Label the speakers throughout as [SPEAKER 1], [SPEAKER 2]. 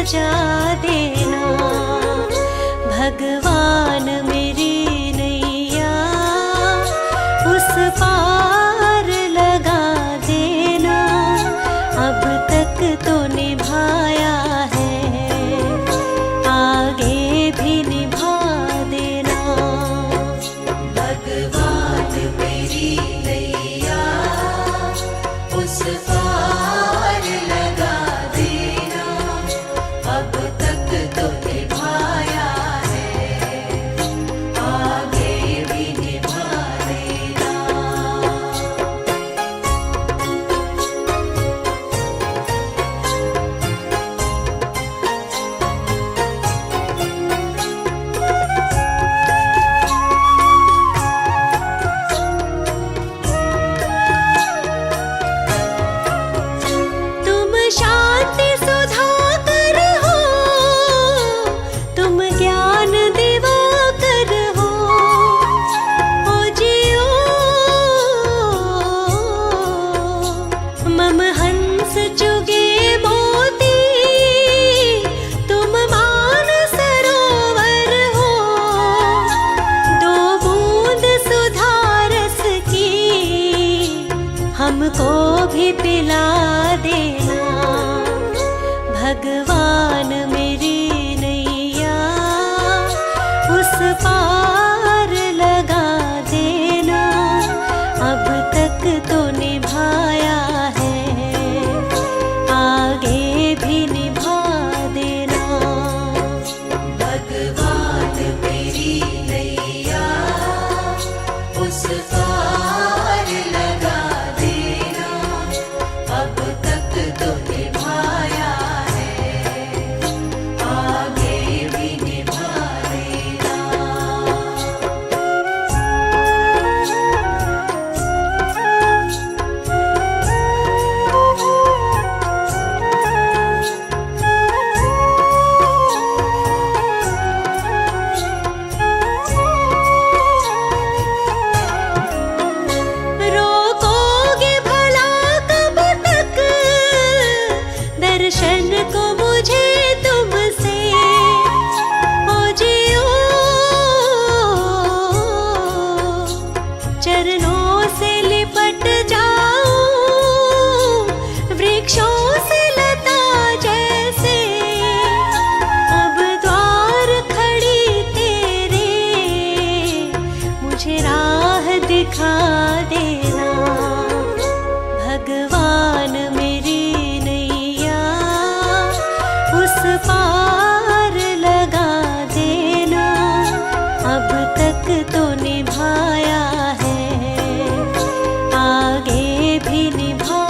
[SPEAKER 1] सजा देना। भगवान मेरी नैया उस पार लगा देना। अब तक तो निभाया है, आगे भी निभा देना।
[SPEAKER 2] भगवान मेरी नैया उस पार लगा देना। अब तक तो निभाया है, आगे भी निभा देना।
[SPEAKER 1] तुम शांति सुधाकर हो, तुम ज्ञान दिवाकर हो। ओ जियो मम हंस चुगे मोती, तुम मान सरोवर हो। दो बूंद सुधा रस की हमको भी पिला देना। भगवान मेरी नैया उस पार लगा देना। अब तक तो निभाया है, आगे भी निभा देना।
[SPEAKER 2] भगवान मेरी नैया उस पार लगा देना। अब तक तो निभाया है, आगे भी निभा देना।
[SPEAKER 1] रोकोगे भला कब तक दर्शन को मुझे तुमसे। ओ जियो चरणों से लिपट जाऊं, वृक्षों से लता जैसे। अब द्वार खड़ी तेरे, मुझे राह दिखा देना। भगवान मेरी नैया उस पार लगा देना। अब तक तो निभाया है, आगे भी निभा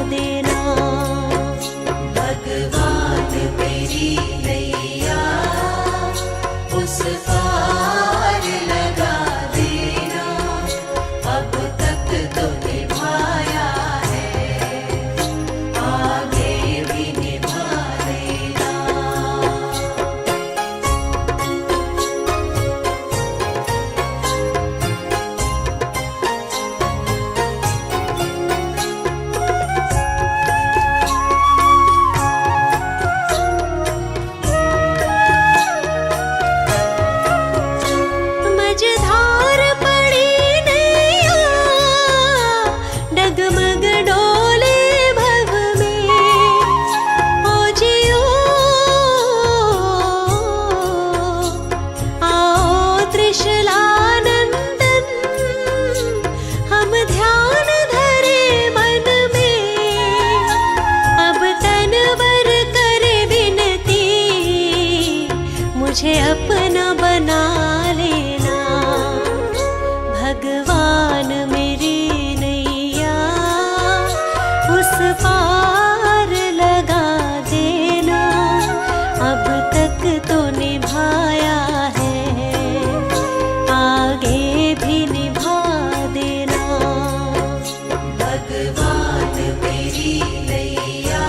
[SPEAKER 1] देना।
[SPEAKER 2] भगवान मेरी नैया उस पार लगा देना। अब तक तो निभाया है, आगे भी निभा देना।
[SPEAKER 1] मझधार पड़ी नैया डगमग डोले भव में। ओ जियो आओ त्रिशलानंदन, हम ध्यान धरे मन में। अब तनवर करे विनती, मुझे अपना बना लेना। भगवान मेरी नैया उस पार लगा देना। अब तक तो निभाया है, आगे भी निभा देना।
[SPEAKER 2] भगवान मेरी नैया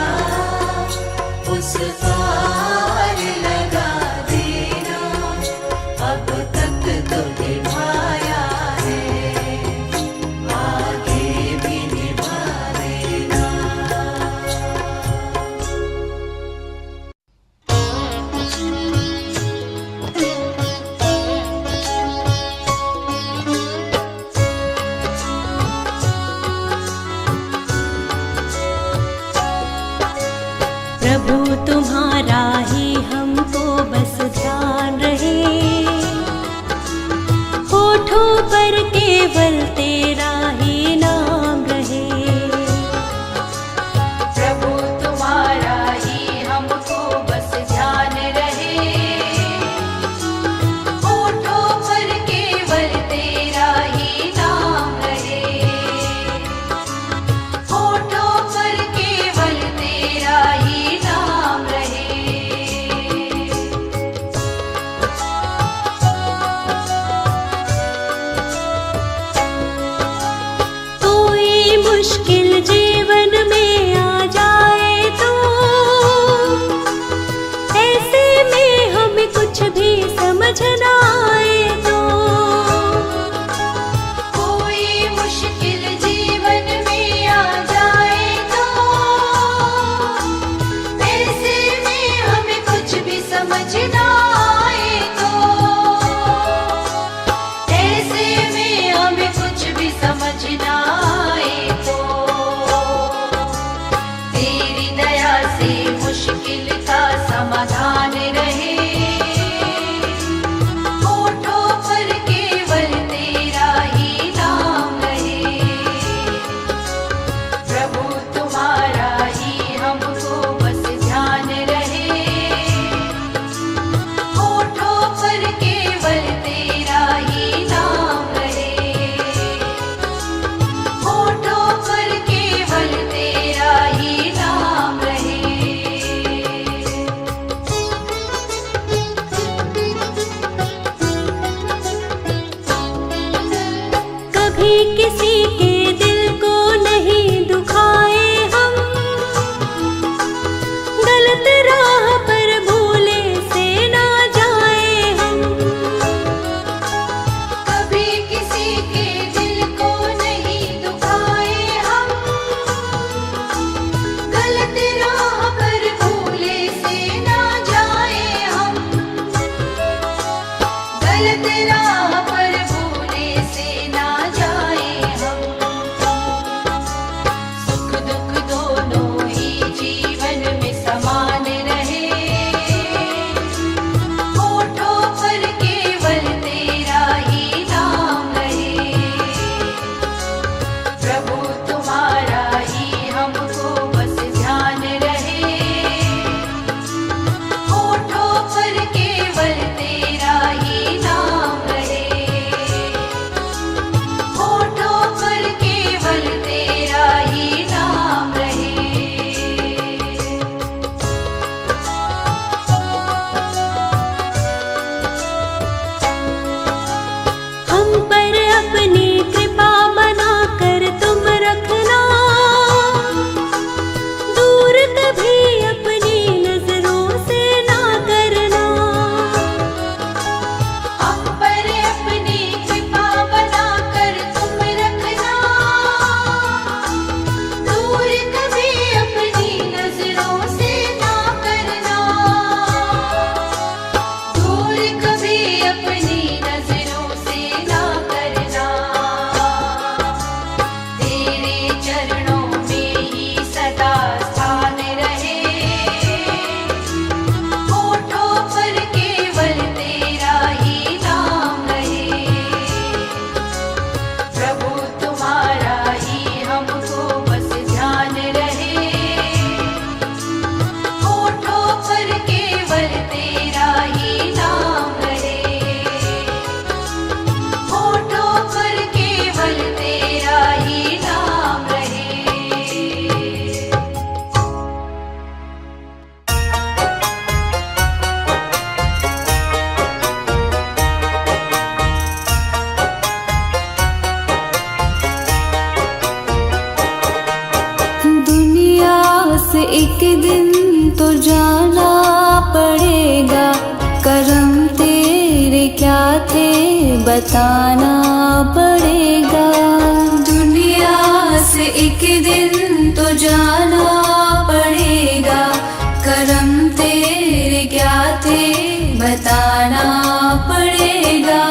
[SPEAKER 2] उस पार लगा देना। अब तक तो निभाया है, आगे भी निभा देना।
[SPEAKER 1] तुम्हारा ही हमको बस ध्यान रहे, होठों पर केवल तेरा ही नाम रहे।
[SPEAKER 2] प्रभु तुम्हारा ही हमको बस ध्यान रहे, होठों पर केवल तेरा ही नाम रहे, होठों पर केवल तेरा ही नाम रहे।
[SPEAKER 1] कोई मुश्किल जीवन में आ जाए तो ऐसे में हमें कुछ भी समझ ना आए तो,
[SPEAKER 2] कोई मुश्किल जीवन में आ जाए तो ऐसे में हमें कुछ भी समझ ना आए तो, ऐसे में हमें कुछ भी समझ ना आए तो, तेरी दया से मुश्किल का समाधान रहे, होठों पर केवल तेरा ही नाम रहे। प्रभु तुम्हारा ही हमको बस ध्यान रहे, होठों पर केवल तेरा ही नाम रहे, होठों पर केवल तेरा ही नाम रहे।
[SPEAKER 1] कभी किसी के दिल को नहीं दुखाए हम, गलत राह पर भूले से ना जाए हम।
[SPEAKER 2] कभी किसी के दिल को नहीं दुखाए हम, गलत राह पर भूले से ना जाए हम, गलत राह पर भूले से ना जाए हम। सुख दुख दोनों ही जीवन में समान रहे, होठों पर केवल तेरा ही नाम रहे। प्रभु तुम्हारा ही हमको बस ध्यान रहे, होठों पर केवल तेरा ही नाम रहे, होठों पर केवल तेरा ही नाम रहे।
[SPEAKER 1] हम पर अपनी कृपा बनाकर तुम रखना, दूर कभी अपनी नजरों से ना करना।
[SPEAKER 2] हम पर अपनी कृपा बनाकर तुम रखना, दूर कभी अपनी नजरों से ना करना, दूर कभी अपनी नजरों से ना करना। तेरे चरणों में ही सदा स्थान रहे, होठों पर केवल तेरा ही नाम रहे। प्रभु तुम्हारा ही हमको बस ध्यान रहे, होठों पर केवल तेरा ही नाम रहे, होठों पर केवल तेरा ही नाम रहे।
[SPEAKER 1] दुनिया से एक दिन तो जाना पड़ेगा, करम तेरे क्या थे बताना पड़ेगा। दुनिया से एक दिन तो जाना पड़ेगा, करम तेरे क्या थे बताना पड़ेगा।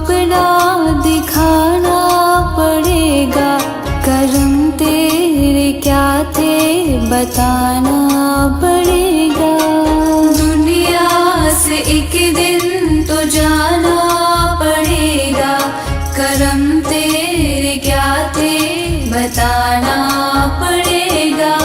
[SPEAKER 1] अपना दिखाना पड़ेगा, करम तेरे क्या थे बताना पड़ेगा। दुनिया से एक दिन तो जाना पड़ेगा, करम तेरे क्या थे बताना पड़ेगा।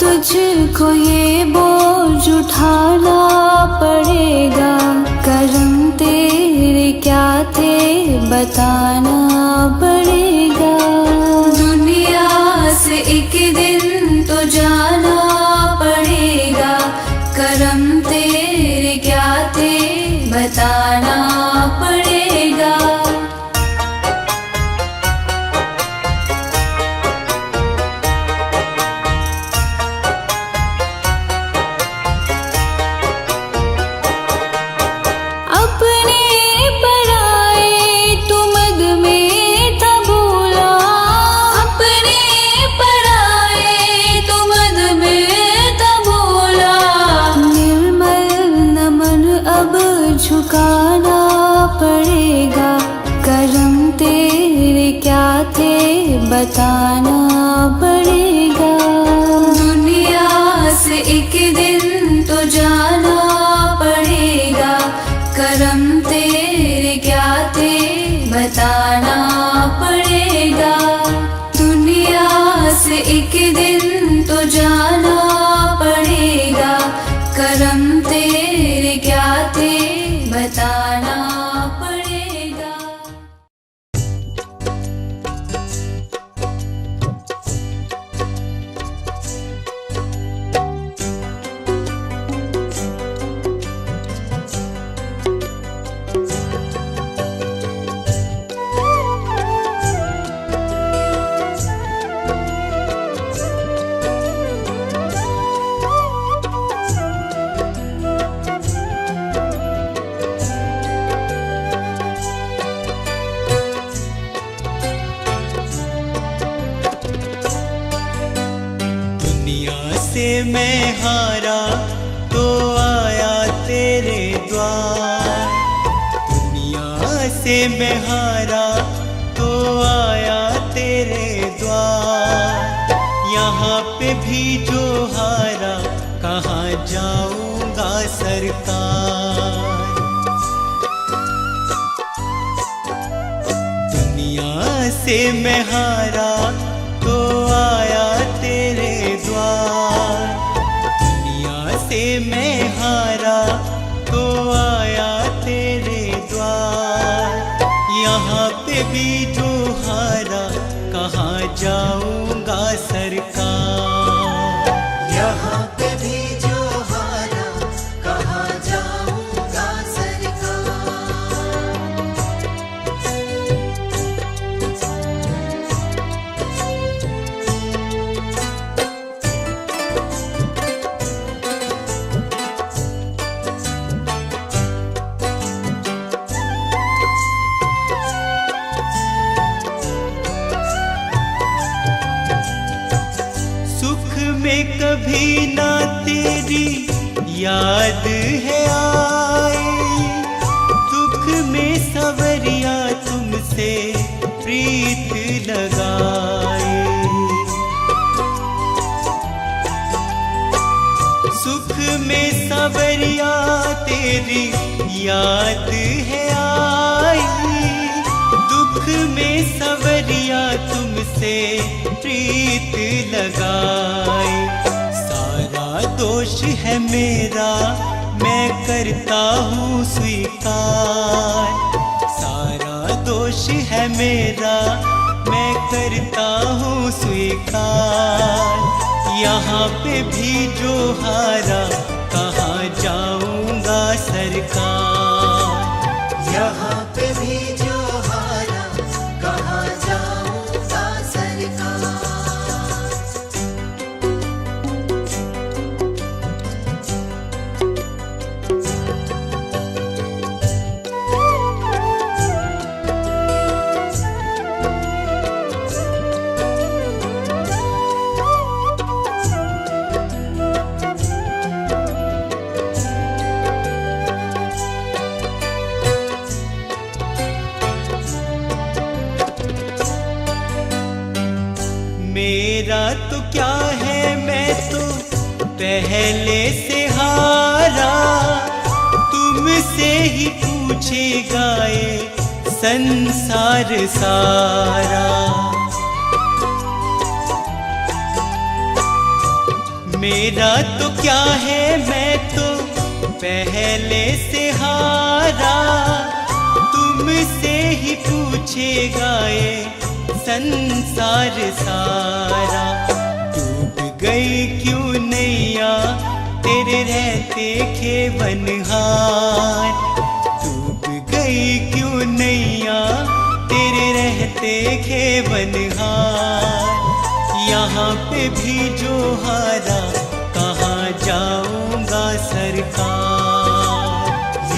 [SPEAKER 1] तुझको ये बोझ उठाना पड़ेगा, करम तेरे क्या थे बताना पड़ेगा। दुनिया से एक दिन तो जाना पड़ेगा, करम तेरे क्या थे बताना पड़ेगा। झुकाना पड़ेगा, करम तेरे क्या थे बताना पड़ेगा। दुनिया से एक दिन तो जाना पड़ेगा, करम तेरे क्या थे बताना पड़ेगा। दुनिया से एक दिन तो जाना पड़ेगा, करम तेरे क्या थे बताना पड़ेगा।
[SPEAKER 3] मैं हारा तो आया तेरे द्वार, दुनिया से मैं हारा तो आया तेरे द्वार। यहाँ पे भी जो हारा कहाँ जाऊंगा सरकार। दुनिया से मैं हारा तो आया तेरे द्वार, दुनिया से मैं हारा तो आया तेरे द्वार। यहाँ पे भी जो हारा कहाँ जाऊंगा सरकार।
[SPEAKER 2] यहाँ पे भी जो हारा कहाँ जाऊंगा सरकार।
[SPEAKER 3] कभी ना तेरी याद है आई, दुख में सवरिया तुमसे प्रीत लगाए। सुख में सवरिया तेरी याद है आई, दुख में सवरिया तुमसे प्रीत लगाए। सारा दोष है मेरा मैं करता हूँ स्वीकार, सारा दोष है मेरा मैं करता हूँ स्वीकार। यहाँ पे भी जो हारा कहाँ जाऊँगा सरकार।
[SPEAKER 2] यहाँ पे भी जो हारा कहाँ जाऊंगा सरकार।
[SPEAKER 3] मेरा तो क्या है, मैं तो पहले से हारा, तुमसे ही पूछेगा ये संसार सारा। मेरा तो क्या है, मैं तो पहले से हारा, तुमसे ही पूछेगा ये संसार सारा। डूब गई क्यों नैया तेरे रहते खेवनहार, डूब गई क्यों नैया तेरे रहते खेवनहार। यहाँ पे भी जो हारा, कहाँ जाऊँगा सरकार।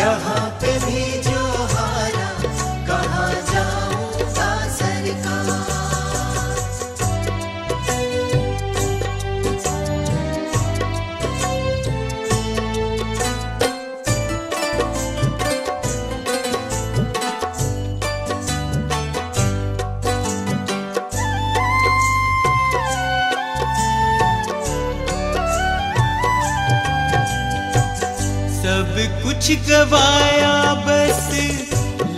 [SPEAKER 2] यहाँ पे भी जो हारा, कहाँ जाऊँगा सरकार।
[SPEAKER 3] सब कुछ गवाया, बस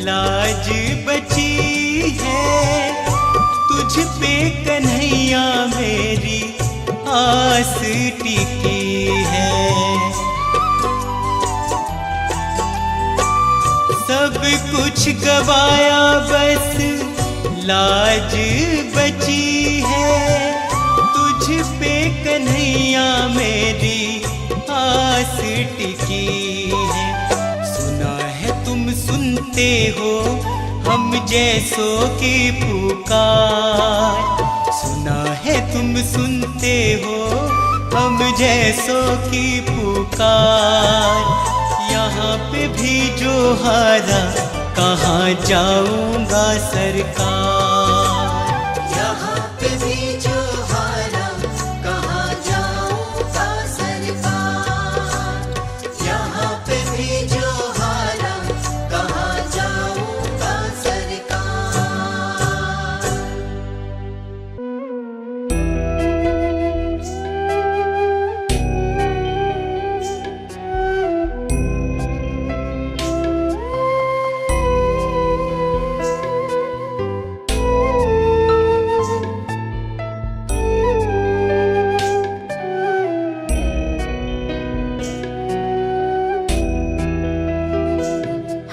[SPEAKER 3] लाज बची है, तुझ पे कन्हैया मेरी आस टिकी है। सब कुछ गवाया, बस लाज बची है, तुझ पे कन्हैया मेरी आस टिकी है। सुना है तुम सुनते हो हम जैसों की पुकार, सुना है तुम सुनते हो हम जैसों की पुकार। यहाँ पे भी जो हारा, कहाँ जाऊँगा सरकार।
[SPEAKER 2] यहाँ पे भी जो हारा, कहाँ जाऊँगा सरकार। यहाँ पे भी जो हारा, कहाँ जाऊँगा सरकार।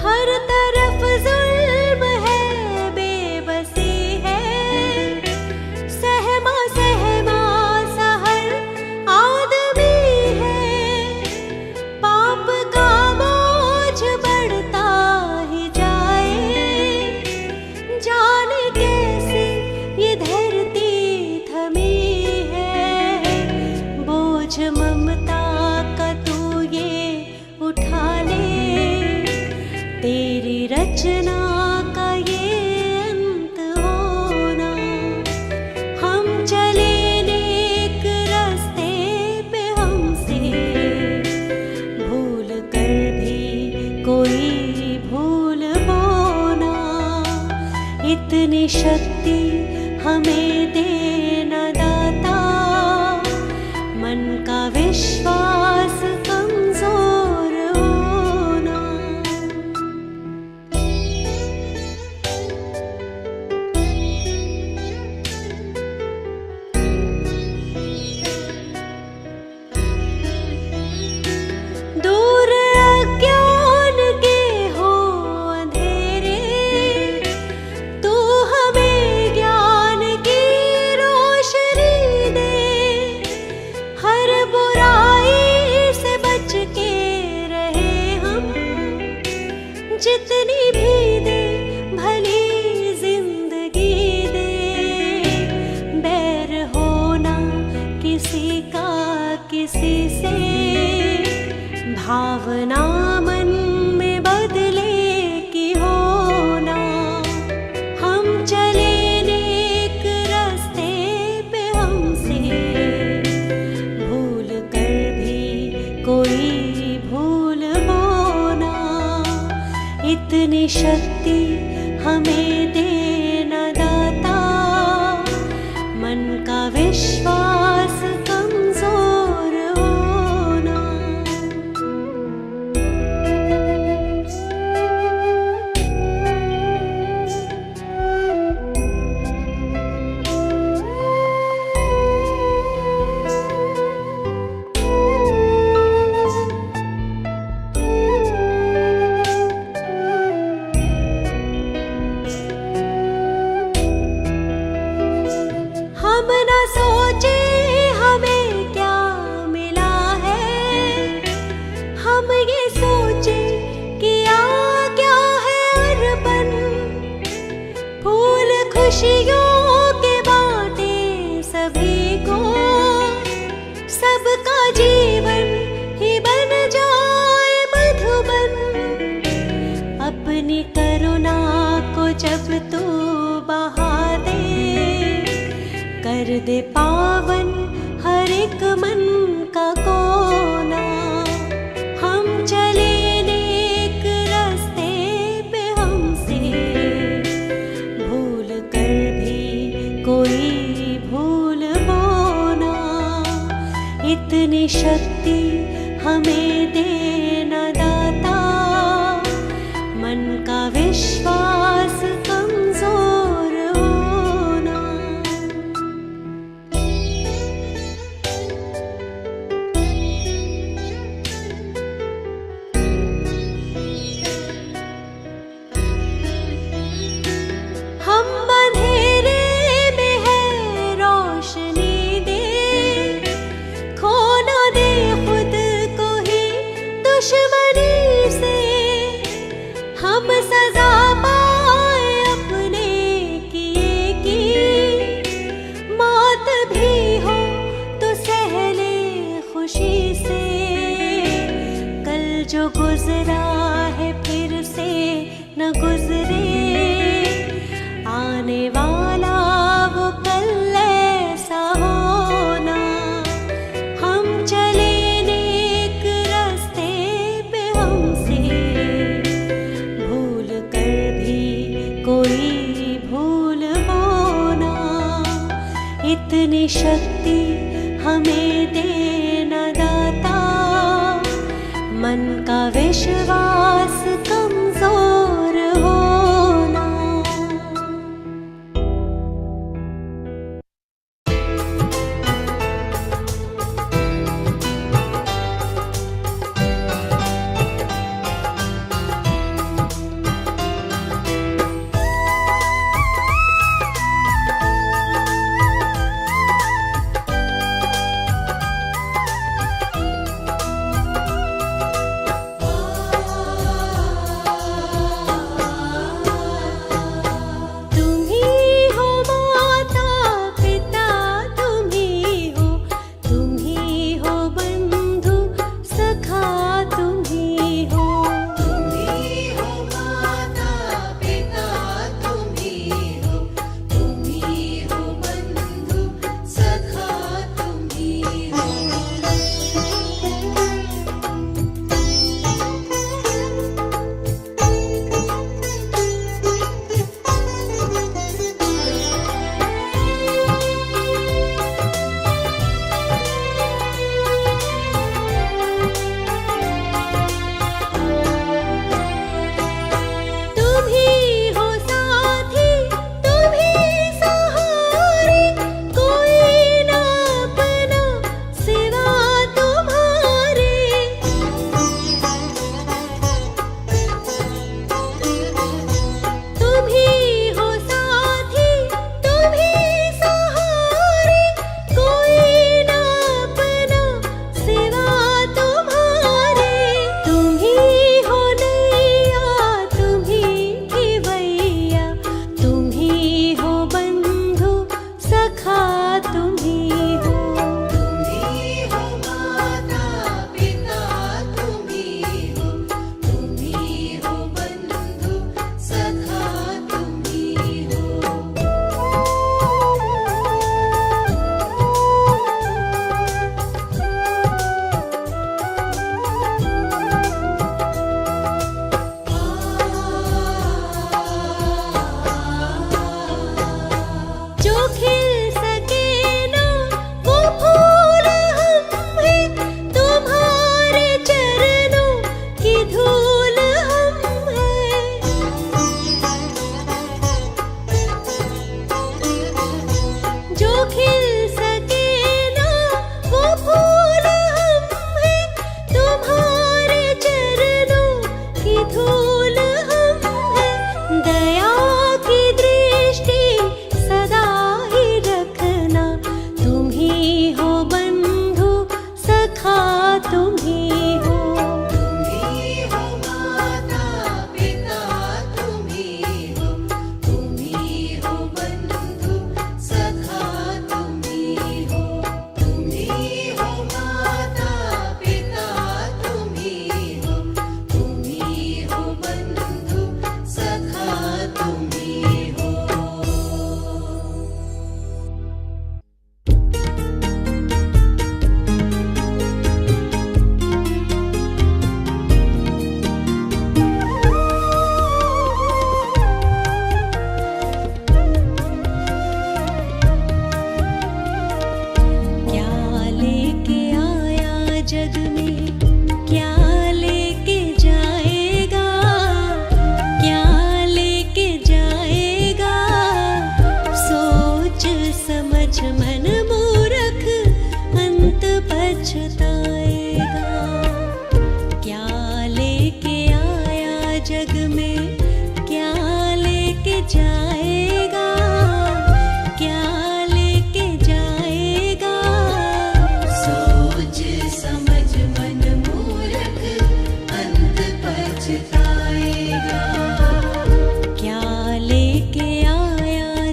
[SPEAKER 1] हर तरफ जुल्म है, बेबसी है, सहमा सहमा सा हर आदमी है। पाप का बोझ बढ़ता ही जाए, जाने कैसे ये धरती थमी है। बोझ ममता का तू ये उठा ले, तेरी रचना का ये अंत होना। हम चले नेक रास्ते पे, हमसे भूल कर भी कोई भूल बोना। इतनी शक्ति हमें देना दाता, मन का विश्वास कमजोर होना। दूर अज्ञान के हो अंधेरे, तू हमें ज्ञान की रोशनी दे। हर बुराई से बच के रहे हम, जितनी भी दे भली जिंदगी दे। बैर होना किसी का किसी से, भावना मन में बदले की होना। हम चले नेक रास्ते पे, हमसे भूल कर भी कोई भूल बोना। इतनी शक्ति हमें देना दाता, मन का विश्वास कमजोर होना। हम न सोचे हमें क्या मिला है, हम ये सोचे किया क्या है अर्पण। फूल खुशियों के बांटे सभी को, सबका जीवन ही बन जाए मधुबन। अपनी करुणा को जब तू बहा दे, कर दे पावन हर एक मन का कोना। हम चले नेक रास्ते पे, हमसे भूल कर भी कोई भूल बोना। इतनी शक्ति हमें देना दाता, मन का विश्वास कमजोर होना। हम अंधेरे में है रोशनी दे, खो ना दे खुद को ही दुश्मनी से। हम सजा पाए अपने किए की, मौत भी हो तो सह ले खुशी से। कल जो गुजरा है फिर से न गुजरे, आने वाला वो कल ऐसा होना। हम चले नेक रास्ते पे, हमसे भूल कर भी कोई भूल होना। इतनी शक्ति हमें देना दाता, मन का विश्वास कमजोर होना।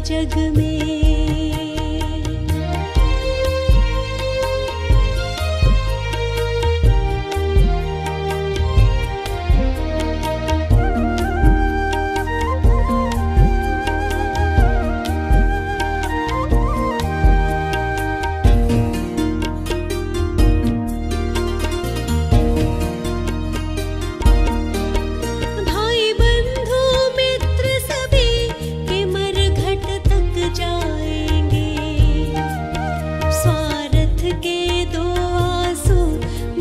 [SPEAKER 1] जग में। भाई बंधु मित्र सभी के मरघट तक जाएंगे, स्वार्थ के दो आंसू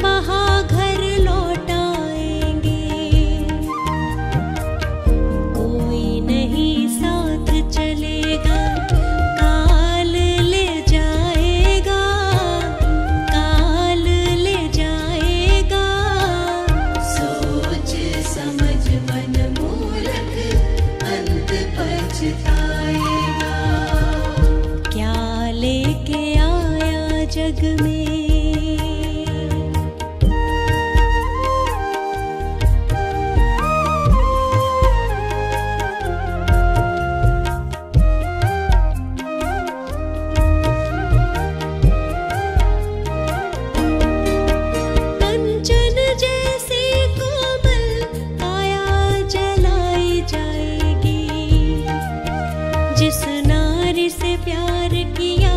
[SPEAKER 1] बहा घर लौट आएंगे। कोई नहीं साथ चलेगा, काल ले जाएगा, काल ले जाएगा।
[SPEAKER 2] सोच समझ मन मूर्ख अंत पछताएगा।
[SPEAKER 1] क्या लेके आया जग में। कंचन जैसी कोमल काया जलाई जाएगी, जिस नारी से प्यार किया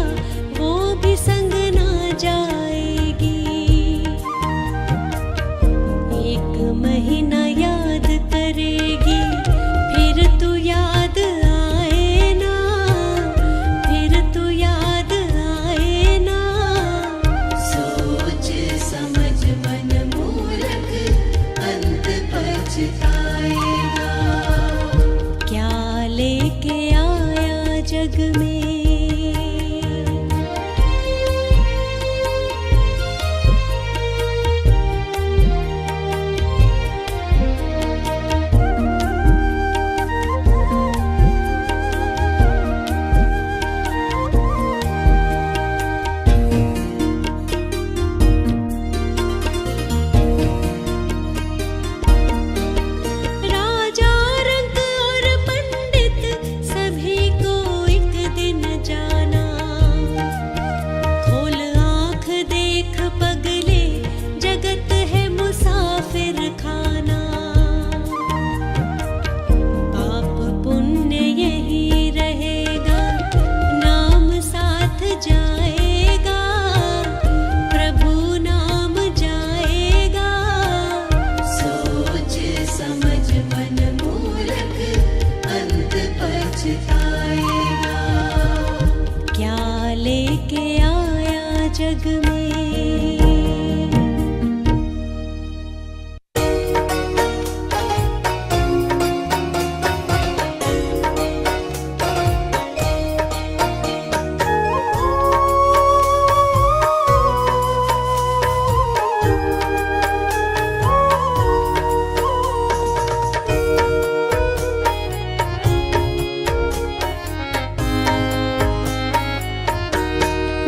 [SPEAKER 1] वो भी संग ना जाएगी। एक महीना याद करेगी, फिर तू याद आए ना, फिर तू याद आए ना।
[SPEAKER 2] सोच समझ मन मूर्ख अंत पछताएगा।
[SPEAKER 1] क्या लेके आया जग में। राजा रंग और पंडित सभी को एक दिन जाना। खोल आँख देख पगले, जगत है मुसाफिर खाना। पाप पुण्य यही रहेगा, नाम साथ जाएगा, प्रभु नाम जाएगा।
[SPEAKER 2] सोच समझ मन मूर्ख अंत पछताएगा।
[SPEAKER 1] क्या लेके आया जग में।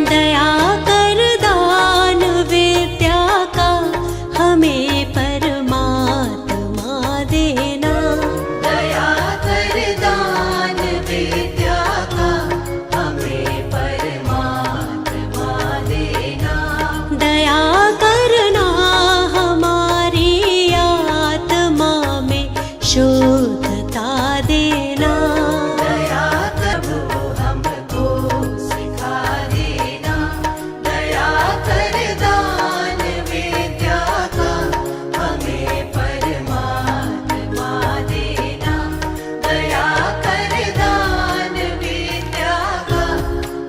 [SPEAKER 1] दया कर दान विद्या का हमें परमात्मा देना।
[SPEAKER 2] दया कर दान विद्या का हमें परमात्मा देना।
[SPEAKER 1] दया करना हमारी आत्मा में शुद्धता देना।
[SPEAKER 2] दया प्रभु हमको सिखा देना। दया कर दान विद्या का हमें परमात्मा देना। दया कर दान विद्या का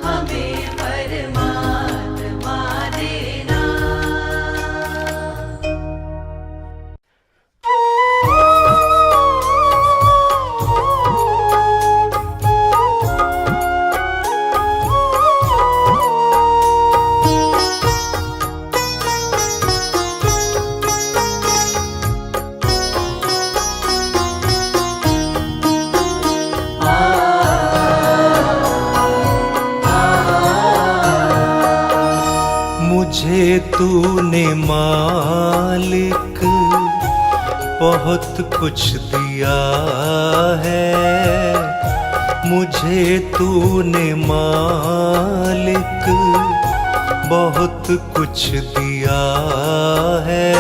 [SPEAKER 2] हमें परमात्मा देना।
[SPEAKER 3] मुझे तूने मालिक बहुत कुछ दिया है, मुझे तूने मालिक बहुत कुछ दिया है,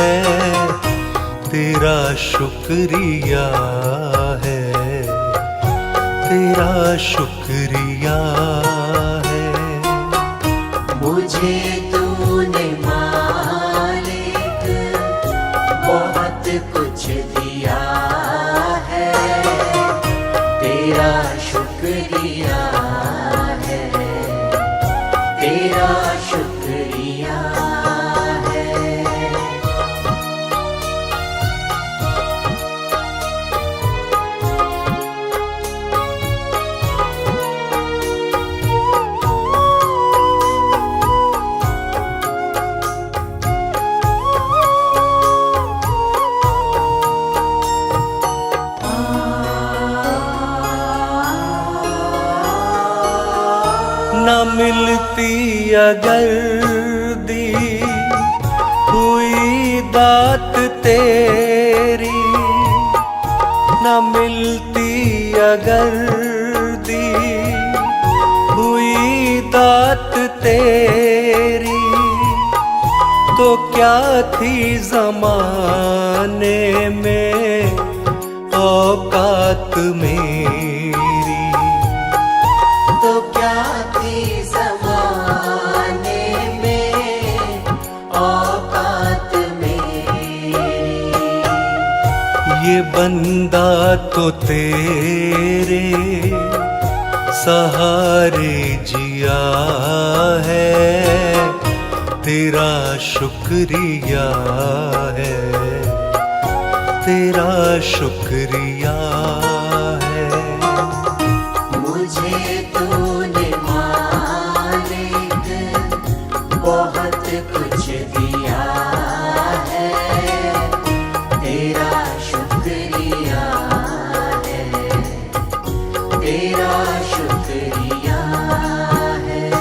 [SPEAKER 3] तेरा शुक्रिया है, तेरा शुक्रिया है।
[SPEAKER 4] मुझे तूने मालिक बहुत कुछ दिया है, तेरा शुक्रिया है, तेरा शुक्रिया है।
[SPEAKER 3] न मिलती अगर दी हुई दात तेरी, न मिलती अगर दी हुई दात तेरी, तो क्या थी ज़माने में औकात मेरी,
[SPEAKER 4] तो क्या थी ज़माने में औकात मेरी।
[SPEAKER 3] ये बंदा तो तेरे सहारे जिया है, तेरा शुक्रिया है, तेरा शुक्रिया है।
[SPEAKER 4] मुझे तूने मालिक बहुत कुछ दिया है, तेरा शुक्रिया है, तेरा शुक्रिया है।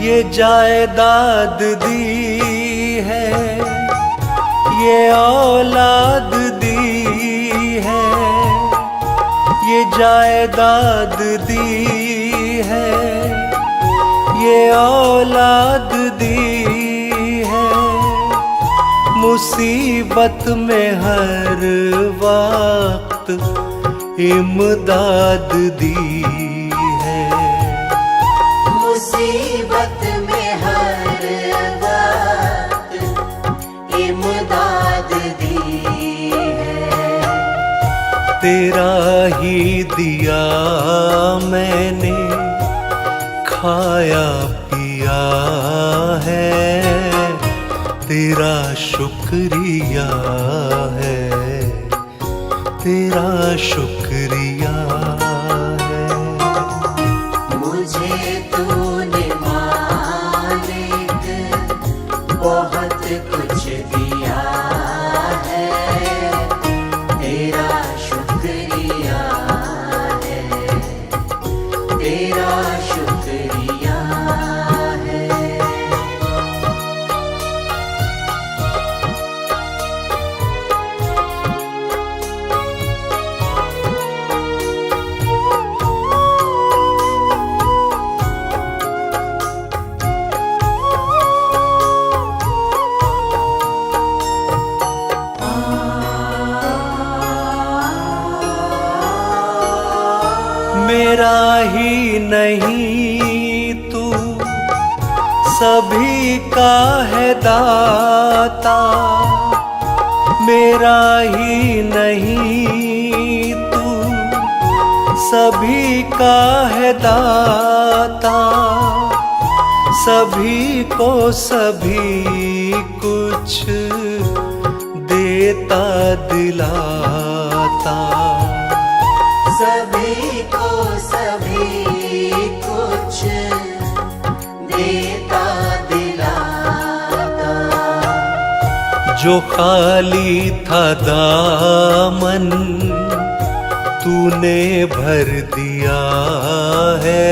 [SPEAKER 3] ये जायदाद दी है, ये औलाद दी है, ये जायदाद दी है, ये औलाद दी है। मुसीबत में हर वक्त इमदाद दी है,
[SPEAKER 4] मुसीबत में हर वक्त इमदाद दी है।
[SPEAKER 3] तेरा ही दिया मैंने खाया पिया है, तेरा शुक्रिया है, तेरा शुक्रिया है।
[SPEAKER 4] मुझे तूने मालिक बहुत कुछ दिया है, तेरा शुक्रिया है, तेरा शुक्रिया है।
[SPEAKER 3] मेरा ही नहीं तू सभी का है दाता, मेरा ही नहीं तू सभी का है दाता, सभी को सभी कुछ देता दिलाता,
[SPEAKER 4] सभी को सभी कुछ देता दिलाता।
[SPEAKER 3] जो खाली था दामन तूने भर दिया है,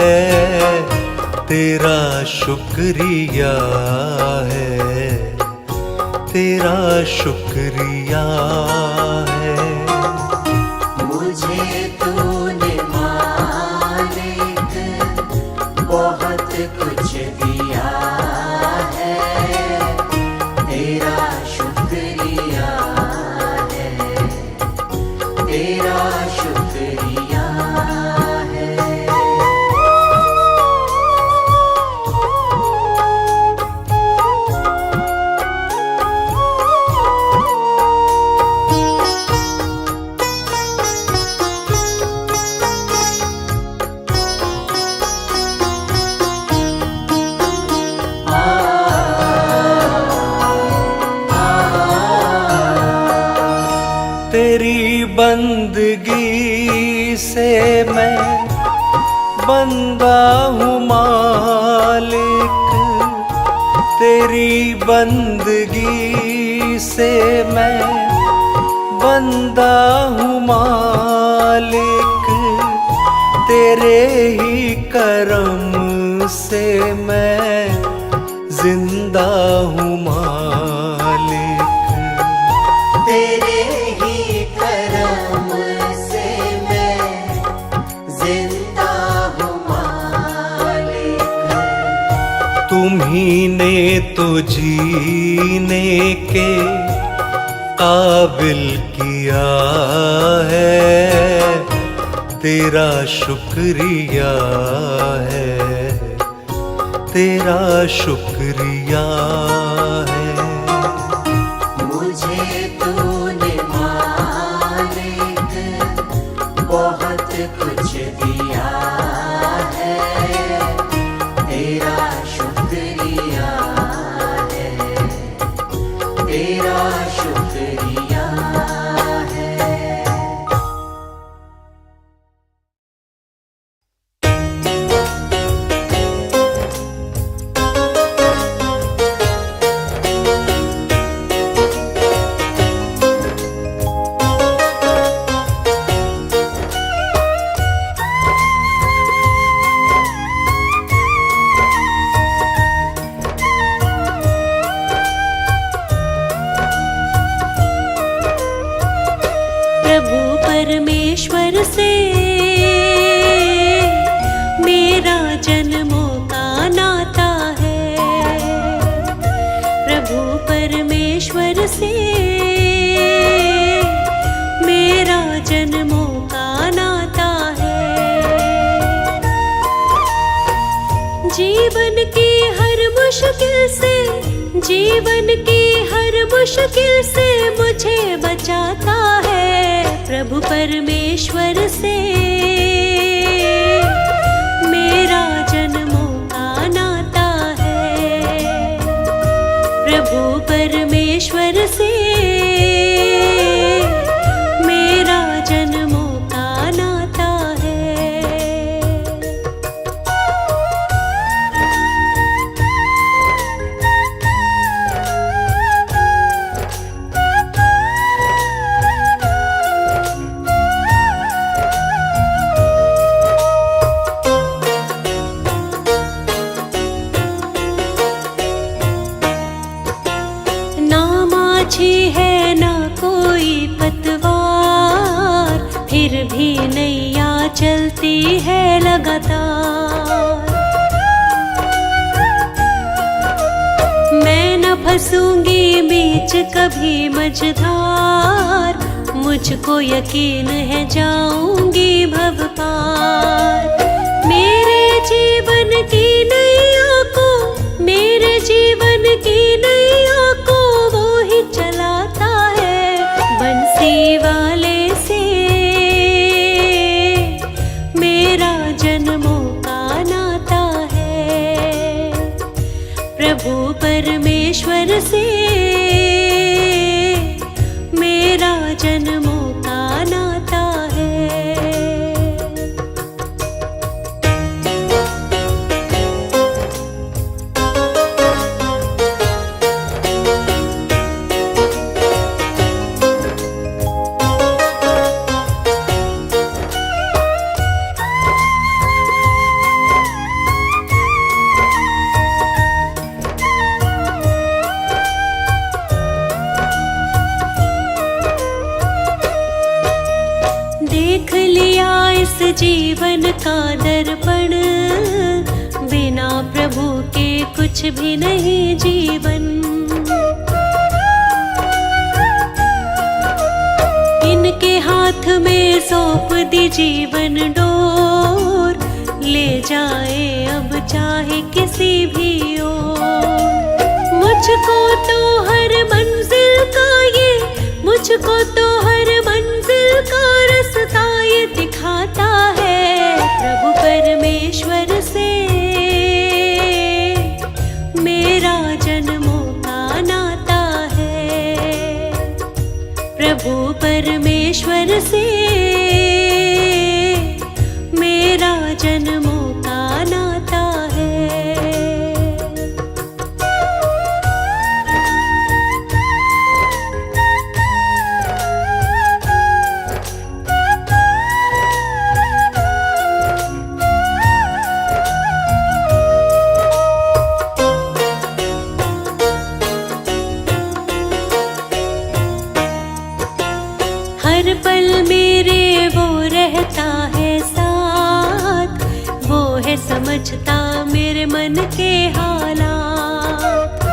[SPEAKER 3] तेरा शुक्रिया है, तेरा शुक्रिया है।
[SPEAKER 4] मुझे तूने मालिक बहुत कुछ दिया है, तेरा शुक्रिया है, तेरा शुक्रिया है।
[SPEAKER 3] तेरी बंदगी से मैं बंदा हूँ मालिक, तेरी बंदगी से मैं बंदा हूँ मालिक, तेरे ही करम से मैं जिंदा हूँ मालिक।
[SPEAKER 4] तेरे ही करम से मैं जिंदा हूँ मालिक।
[SPEAKER 3] तुम्ही ने तो जीने के काबिल किया है, तेरा शुक्रिया है, तेरा शुक्रिया है।
[SPEAKER 4] मुझे तूने मालिक बहुत कुछ दिया है, तेरा शुक्रिया है, तेरा शुक्रिया है।
[SPEAKER 1] प्रभु परमेश्वर से मेरा जन्मों का नाता है, प्रभु परमेश्वर से मेरा जन्मों का नाता है। जीवन की हर मुश्किल से, जीवन की हर मुश्किल से मुझे बचाता है, प्रभु परमेश्वर से मेरा जन्मों का नाता है, प्रभु परमेश्वर से मेरा जन्मों का नाता है। माछी है ना कोई पतवार, फिर भी नैया चलती है लगातार। मैं न फंसूंगी बीच कभी मझधार, मुझको यकीन है जाऊंगी भव पार। मेरे जीवन की नैया को, मेरे जीवन की नैया को वो ही चलाता है, बंसी वाले से मेरा जन्मों का नाता है, प्रभु परमेश्वर से मेरा जन्मों का नाता है। जीवन का दर्पण, बिना प्रभु के कुछ भी नहीं जीवन। इनके हाथ में सौंप दी जीवन डोर, ले जाए अब चाहे किसी भी ओर। मुझको तो हर मंजिल का ये, मुझको तो हर मंजिल का रास्ता ये दिखाता है। प्रभु परमेश्वर से मेरा जन्मों का नाता है। प्रभु परमेश्वर से मेरा जन्मों का नाता है। हर पल मेरे वो रहता है साथ, वो है समझता मेरे मन के हालात।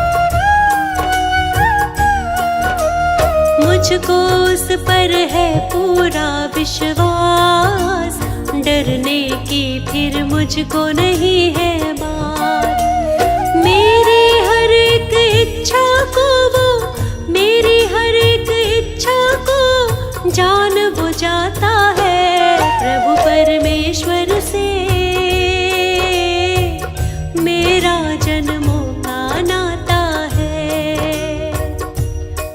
[SPEAKER 1] मुझको उस पर है पूरा विश्वास, डरने की फिर मुझको नहीं है बात। मेरी हर एक इच्छा को वो, मेरी हर एक इच्छा को जान बुझाता है। प्रभु परमेश्वर से मेरा जन्मों का नाता है।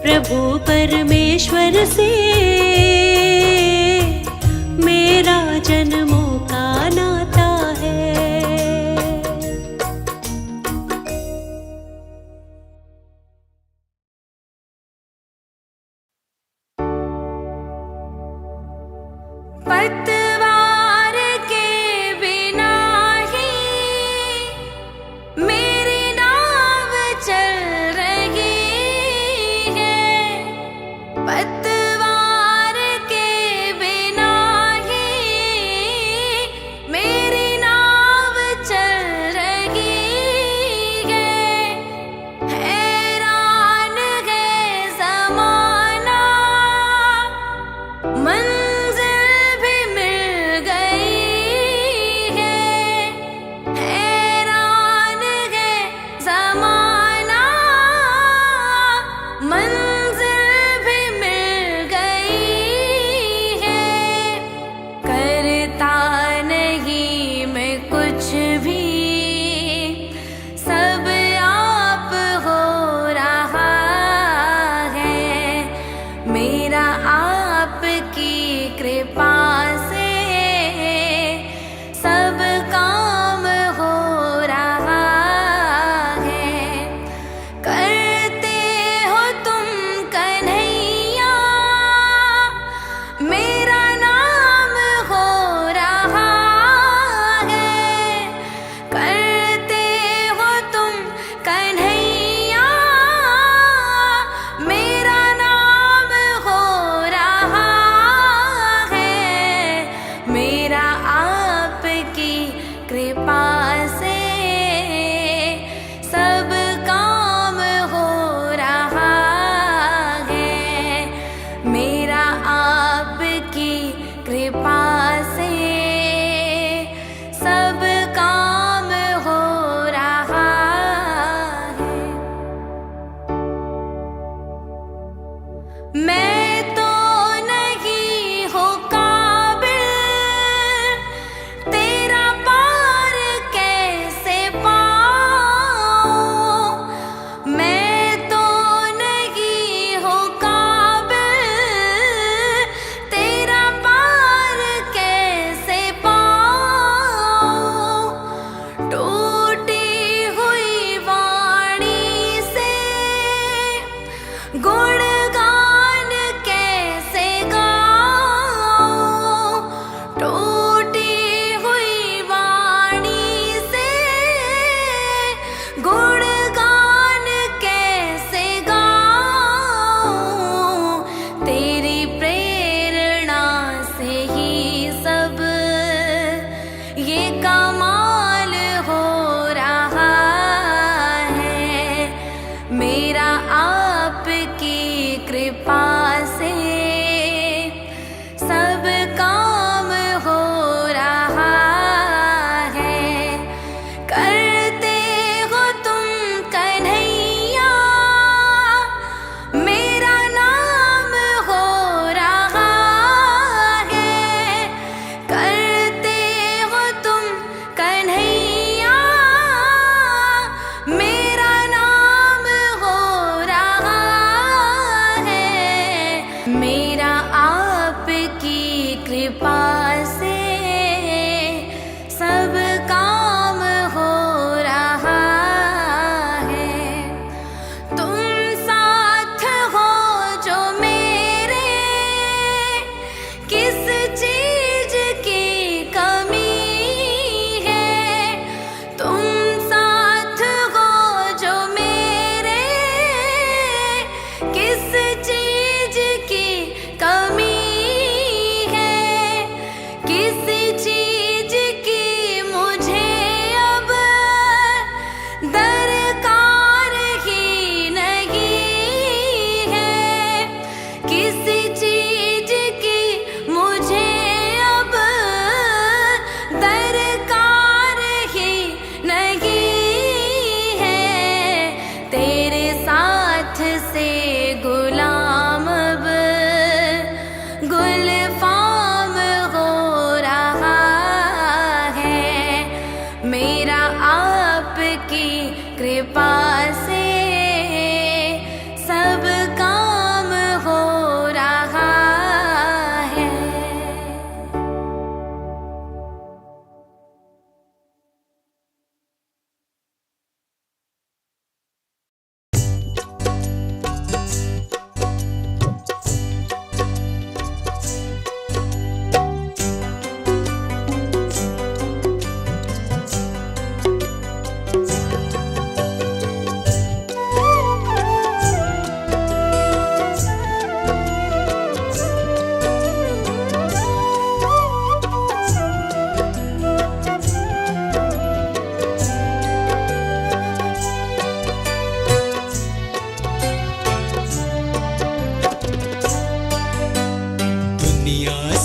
[SPEAKER 1] प्रभु परमेश्वर से मेरा जन्मों का नाता है।
[SPEAKER 2] पतवार के बिना ही मेरी नाव चल रही है। पतवार के बिना ही मेरी नाव चल रही है। हैरान है ज़माना, मंजिल भी मिल गई है। हैरान है ज़माना, मंजिल भी मिल गई है। करता नहीं मैं कुछ भी, सब आप हो रहा है। मेरा आपकी कृपा से सब काम हो रहा है। करते हो तुम कन्हैया, मेरा नाम हो रहा है। करते हो तुम कन्हैया, मेरा नाम हो रहा है। मेरा आपकी कृपा से सब काम हो रहा है। मेरा आपकी कृपा से सब काम हो रहा है। मैं तो नहीं हूँ काबिल, तेरा पार कैसे पाऊँ। मैं तो नहीं हूँ काबिल, तेरा पार कैसे पाऊँ। टूटी हुई वाणी से गुणगान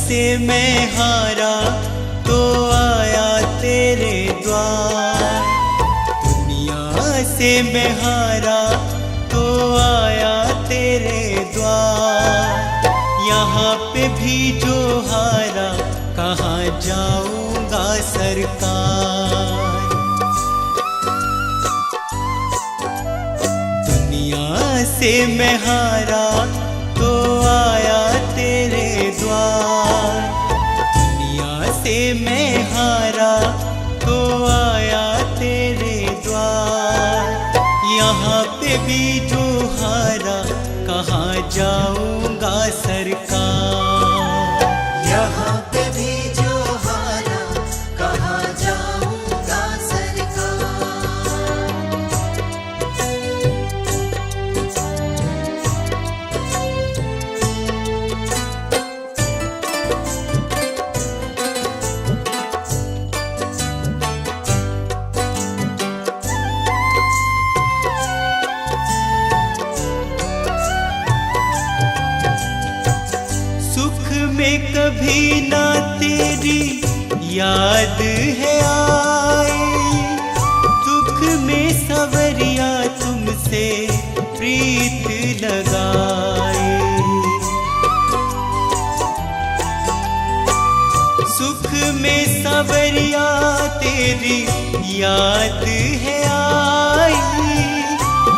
[SPEAKER 5] से मैं हारा तो आया तेरे द्वार, दुनिया से मैं हारा तो आया तेरे द्वार। यहाँ पे भी जो हारा कहाँ जाऊंगा सरकार। दुनिया से मैं हारा तो आया तेरे द्वार, दुनिया से मैं हारा तो आया तेरे द्वार। यहाँ पे भी जो हारा कहाँ जाऊंगा सरकार।
[SPEAKER 4] यहाँ पे भी जो हारा कहाँ जाऊंगा सरकार।
[SPEAKER 5] सुख में कभी ना तेरी याद है आई, दुख में सवरिया तुमसे प्रीत लगाए। सुख में सवरिया तेरी याद है आई,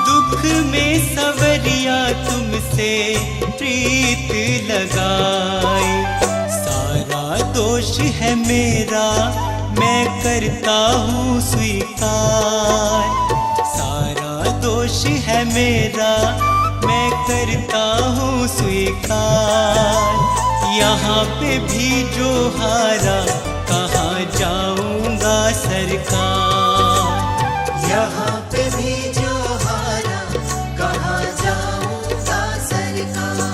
[SPEAKER 5] दुख में सवरिया तुमसे प्रीत लगाए। सारा दोष है मेरा मैं करता हूँ स्वीकार, सारा दोष है मेरा मैं करता हूँ स्वीकार। यहाँ पे भी जो हारा कहाँ जाऊंगा सरकार।
[SPEAKER 4] यहाँ पे भी जो हारा कहाँ जाऊंगा सरकार।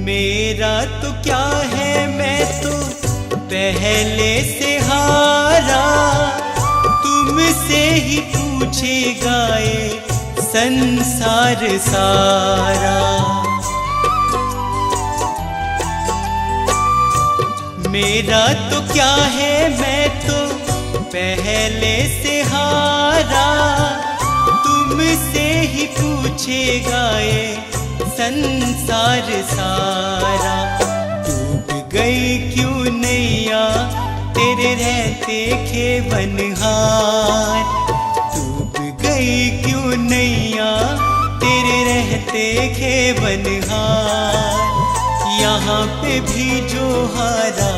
[SPEAKER 5] मेरा तो क्या है मैं तो पहले से हारा, तुमसे ही पूछेगा ये संसार सारा। मेरा तो क्या है मैं तो पहले से हारा, तुमसे ही पूछेगा ये संसार सारा। डूब गई क्यों नैया तेरे रहते खेवनहार, डूब गई क्यों नैया तेरे रहते खेवनहार। यहाँ पे भी जो हारा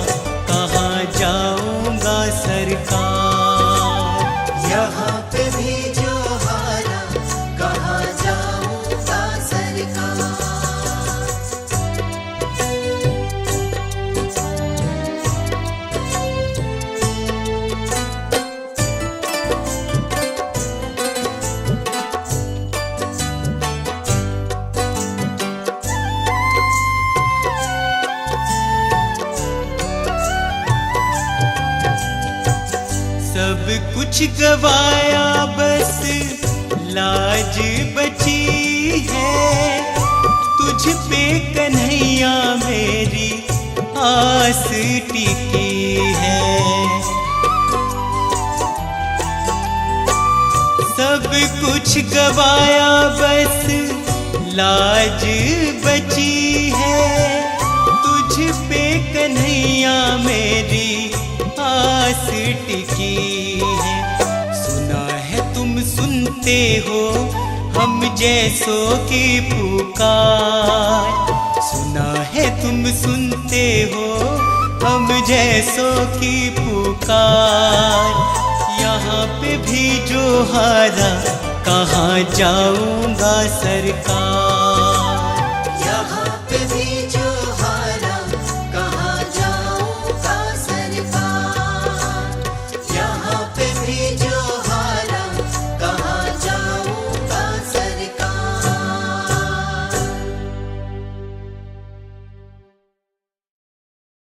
[SPEAKER 5] कहाँ जाऊंगा सरकार।
[SPEAKER 4] यहाँ पे भी जो हारा कहाँ जाऊंगा सरकार।
[SPEAKER 5] सब कुछ गवाया बस लाज बची है, तुझ पे कन्हैया मेरी आस टिकी है। सब कुछ गवाया बस लाज बची है, तुझ पे कन्हैया मेरी आस टिकी है। सुना है तुम सुनते हो हम जैसों की पुकार, सुना है तुम सुनते हो हम जैसों की पुकार। यहाँ पे भी जो हारा कहाँ जाऊंगा सरकार।